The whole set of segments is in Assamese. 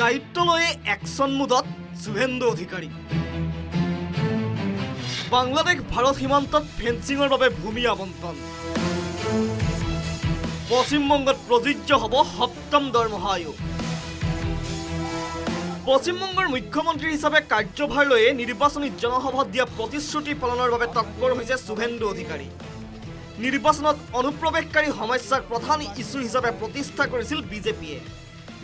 দায়িত্ব লয়ে অ্যাকশন মুডত শুভেন্দু অধিকাৰী বাংলাদেশ ভাৰত সীমান্তত ফেন্সিঙৰ বাবে ভূমি আবণ্টন পশ্চিমবংগত প্ৰযোজ্য হ'ব সপ্তম দৰমহা আয়োগ পশ্চিমবংগৰ মুখ্যমন্ত্ৰী হিচাপে কাৰ্যভাৰ লৈয়ে নিৰ্বাচনী জনসভাত দিয়া প্ৰতিশ্ৰুতি পালনৰ বাবে তৎপৰ হৈছে শুভেন্দু অধিকাৰী নিৰ্বাচনত অনুপ্ৰৱেশকাৰী সমস্যাক প্ৰধান ইস্যু হিচাপে প্ৰতিষ্ঠা কৰিছিল বিজেপিয়ে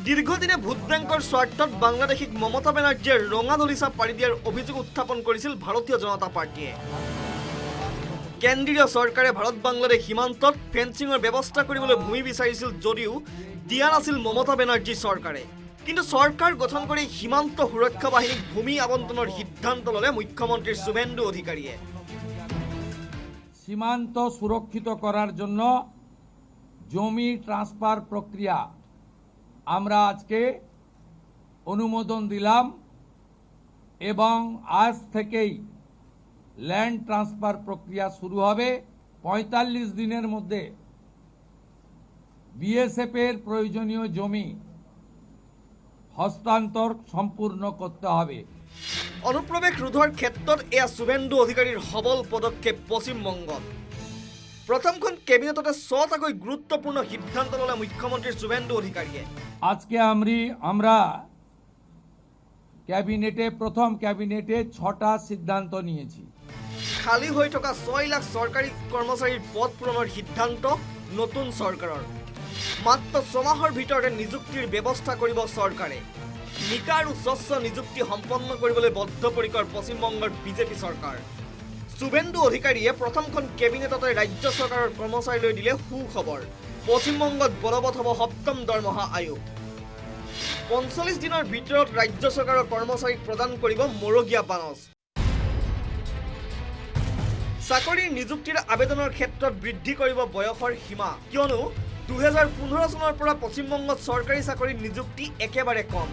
দীৰ্ঘদিনে ভোট বেংকৰ স্বাৰ্থত বাংলাদেশিক মমতা বেনাৰ্জীয়ে ৰঙা দলিচা পাৰি দিয়াৰ অভিযোগ উত্থাপন কৰিছিল ভাৰতীয় জনতা পাৰ্টিয়ে কেন্দ্ৰীয় চৰকাৰে ভাৰত বাংলাদেশ সীমান্তত ফেন্সিঙৰ ব্যৱস্থা কৰিবলৈ ভূমি বিচাৰিছিল যদিও দিয়া নাছিল মমতা বেনাৰ্জী চৰকাৰে কিন্তু চৰকাৰ গঠন কৰি সীমান্ত সুৰক্ষা বাহিনীক ভূমি আবণ্টনৰ সিদ্ধান্ত ল'লে মুখ্যমন্ত্ৰী শুভেন্দু অধিকাৰীয়ে সীমান্ত সুরক্ষিত করার জন্য জমি ট্রান্সফার প্রক্রিয়া আমরা আজকে অনুমোদন দিলাম এবং আজ থেকেই ল্যান্ড ট্রান্সফার প্রক্রিয়া শুরু হবে ৪৫ দিনের মধ্যে বিএসএফ এর প্রয়োজনীয় জমি হস্তান্তর সম্পূর্ণ করতে হবে অনুপ্ৰৱেশ ৰোধৰ ক্ষেত্ৰত এয়া শুভেন্দু অধিকাৰীৰ সবল পদক্ষেপ পশ্চিমবংগত প্ৰথমখন কেবিনেটতে ৬টাকৈ গুৰুত্বপূৰ্ণ সিদ্ধান্ত ল'লে মুখ্যমন্ত্ৰী শুভেন্দু অধিকাৰীয়ে আজকে আমৰা ক্যাবিনেটে প্ৰথম ক্যাবিনেটে ৬টা সিদ্ধান্ত নিয়েছি খালী হৈ থকা ৬ লাখ চৰকাৰী কৰ্মচাৰীৰ পদ পূৰণৰ সিদ্ধান্ত নতুন চৰকাৰৰ মাত্ৰ ৬ মাহৰ ভিতৰতে নিযুক্তিৰ ব্যৱস্থা কৰিব চৰকাৰে নিকা আৰু স্বচ্ছ নিযুক্তি সম্পন্ন কৰিবলৈ বদ্ধপৰিকৰ পশ্চিমবংগৰ বিজেপি চৰকাৰ শুভেন্দু অধিকাৰীয়ে প্ৰথমখন কেবিনেটতে ৰাজ্য চৰকাৰৰ কৰ্মচাৰীলৈ দিলে সুখবৰ পশ্চিমবংগত বলবৎ হ'ব সপ্তম দৰমহা আয়োগ ৪৫ দিনৰ ভিতৰত ৰাজ্য চৰকাৰৰ কৰ্মচাৰীক প্ৰদান কৰিব মৰগীয়া বানচ চাকৰিৰ নিযুক্তিৰ আবেদনৰ ক্ষেত্ৰত বৃদ্ধি কৰিব বয়সৰ সীমা কিয়নো ২০১৫ চনৰ পৰা পশ্চিমবংগত চৰকাৰী চাকৰিৰ নিযুক্তি একেবাৰে কম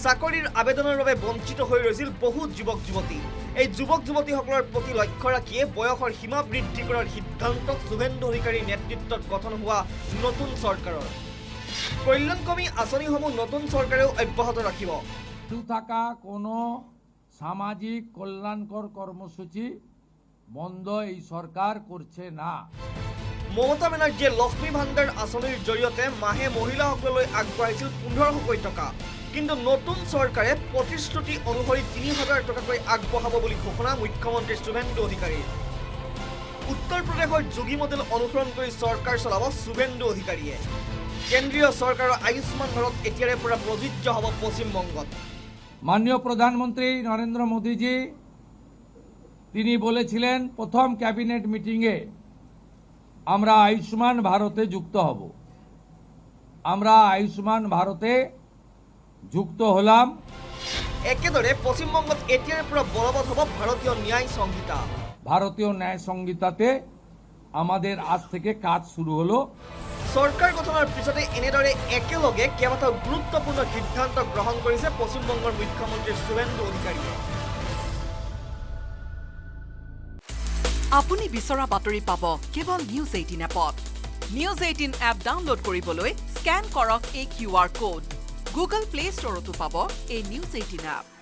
চাকৰিৰ আবেদনৰ বাবে বঞ্চিত হৈ ৰৈছিল বহু যুৱক যুৱতী এই যুৱক যুৱতীসকলৰ প্ৰতি লক্ষ্য ৰাখিয়ে বয়সৰ সীমা বৃদ্ধি কৰাৰ সিদ্ধান্ত শুভেন্দু অধিকাৰীৰ নেতৃত্বত গঠন হোৱা নতুন চৰকাৰৰ কল্যাণকমী আঁচনিসমূহ নতুন চৰকাৰেও অব্যাহত ৰাখিব থাকা কোনো সামাজিক কল্যাণকৰ কৰ্মসূচি বন্ধ এই সৰকাৰ কৰছে না মমতা বেনাৰ্জীয়ে লক্ষ্মী ভাণ্ডাৰ আঁচনিৰ জৰিয়তে মাহে মহিলাসকললৈ আগবঢ়াইছিল ১৫০০ টকা কিন্তু নতুন চৰকাৰে প্ৰতিশ্ৰুতি অনুসৰি ৩০০০ টকাকৈ আগবঢ়াব বুলি ঘোষণা মুখ্যমন্ত্ৰী শুভেন্দু অধিকাৰীৰ উত্তৰ প্ৰদেশৰ যোগী মডেল অনুসৰণ কৰি চৰকাৰ চলাব শুভেন্দু অধিকাৰীয়ে কেন্দ্ৰীয় চৰকাৰৰ আয়ুষ্মান ভাৰত এতিয়াৰে পৰা প্ৰযোজ্য হ'ব পশ্চিমবংগত মাননীয় প্রধানমন্ত্রী নরেন্দ্র মোদীজি তিনি বলেছিলেন প্রথম ক্যাবিনেট মিটিংয়ে আমরা আয়ুষ্মান ভারতে যুক্ত হব আমরা আয়ুষ্মান ভারতে যুক্ত হলাম একেদৰে পশ্চিমবংগত এতিয়াৰে পৰা বলবৎ হ'ব ভাৰতীয় ন্যায় সংহিতা ভাৰতীয় ন্যায় সংহিতাতে আমাদেৰ আজ থেকে কাজ শুৰু হলো চৰকাৰ গঠনৰ পিছতে এনেদৰে একেলগে কেইবাটাও গুৰুত্বপূৰ্ণ সিদ্ধান্ত গ্ৰহণ কৰিছে পশ্চিমবংগৰ মুখ্যমন্ত্ৰী শুভেন্দু অধিকাৰীয়ে আপুনি বিচৰা বাতৰি পাব কেৱল নিউজ 18 এপত নিউজ 18 এপ ডাউনলোড কৰিবলৈ স্কেন কৰক এই QR কোড গুগল প্লে ষ্টৰতো পাব এই নিউজ 18 এপ